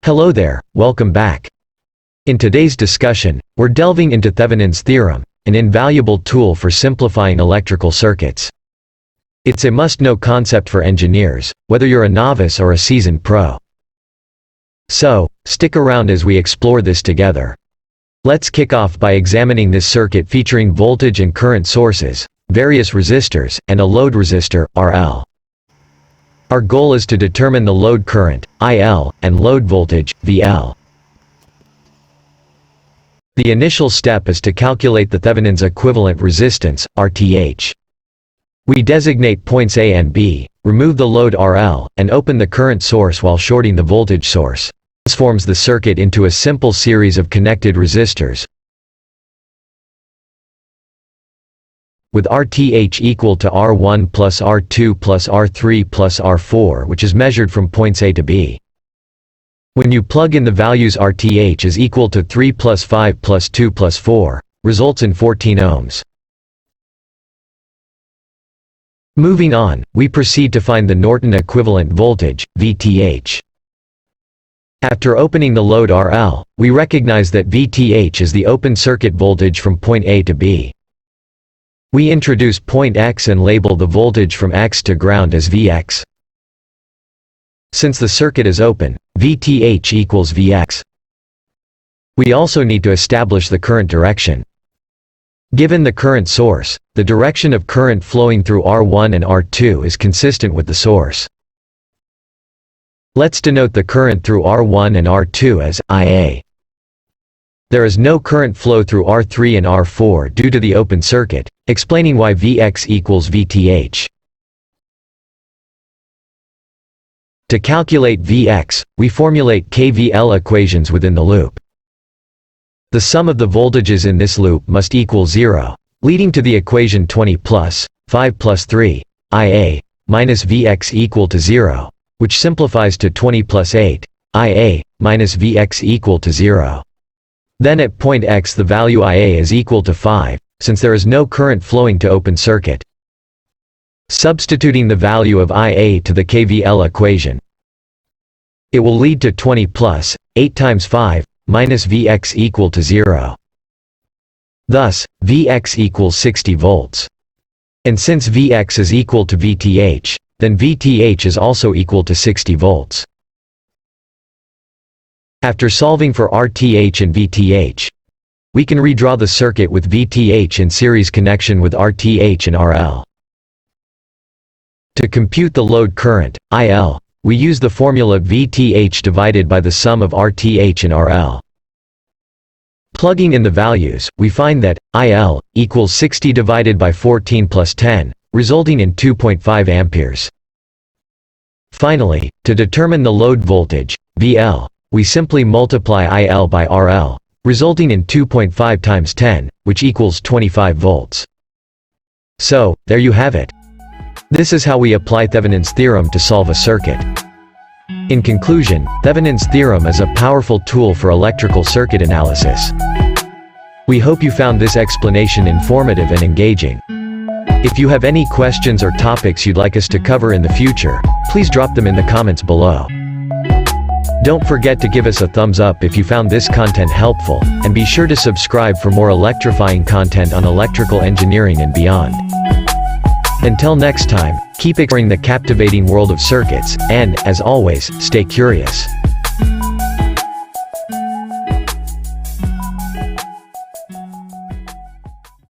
Hello there, welcome back. In today's discussion, we're delving into Thevenin's theorem, an invaluable tool for simplifying electrical circuits. It's a must-know concept for engineers, whether you're a novice or a seasoned pro. So, stick around as we explore this together. Let's kick off by examining this circuit featuring voltage and current sources, various resistors, and a load resistor, RL. Our goal is to determine the load current, IL, and load voltage, VL. The initial step is to calculate the Thevenin's equivalent resistance, RTh. We designate points A and B, remove the load RL, and open the current source while shorting the voltage source. This forms the circuit into a simple series of connected resistors, with RTh equal to R1 plus R2 plus R3 plus R4, which is measured from points A to B. When you plug in the values, RTh is equal to 3 plus 5 plus 2 plus 4, results in 14 ohms. Moving on, we proceed to find the Norton equivalent voltage, VTh. After opening the load RL, we recognize that VTh is the open circuit voltage from point A to B. We introduce point X and label the voltage from X to ground as Vx. Since the circuit is open, VTh equals Vx. We also need to establish the current direction. Given the current source, the direction of current flowing through R1 and R2 is consistent with the source. Let's denote the current through R1 and R2 as IA. There is no current flow through R3 and R4 due to the open circuit, explaining why Vx equals Vth. To calculate Vx, we formulate KVL equations within the loop. The sum of the voltages in this loop must equal 0, leading to the equation 20 plus 5 plus 3, Ia, minus Vx equal to 0, which simplifies to 20 plus 8, Ia, minus Vx equal to 0. Then at point X the value Ia is equal to 5, since there is no current flowing to open circuit. Substituting the value of Ia to the KVL equation, it will lead to 20 plus 8 times 5, minus Vx equal to 0. Thus, Vx equals 60 volts. And since Vx is equal to Vth, then Vth is also equal to 60 volts. After solving for RTh and Vth, we can redraw the circuit with Vth in series connection with RTh and RL. To compute the load current, IL, we use the formula Vth divided by the sum of RTh and RL. Plugging in the values, we find that IL equals 60 divided by 14 plus 10, resulting in 2.5 amperes. Finally, to determine the load voltage, VL, we simply multiply IL by RL, resulting in 2.5 times 10, which equals 25 volts. So, there you have it. This is how we apply Thevenin's theorem to solve a circuit. In conclusion, Thevenin's theorem is a powerful tool for electrical circuit analysis. We hope you found this explanation informative and engaging. If you have any questions or topics you'd like us to cover in the future, please drop them in the comments below. Don't forget to give us a thumbs up if you found this content helpful, and be sure to subscribe for more electrifying content on electrical engineering and beyond. Until next time, keep exploring the captivating world of circuits, and, as always, stay curious.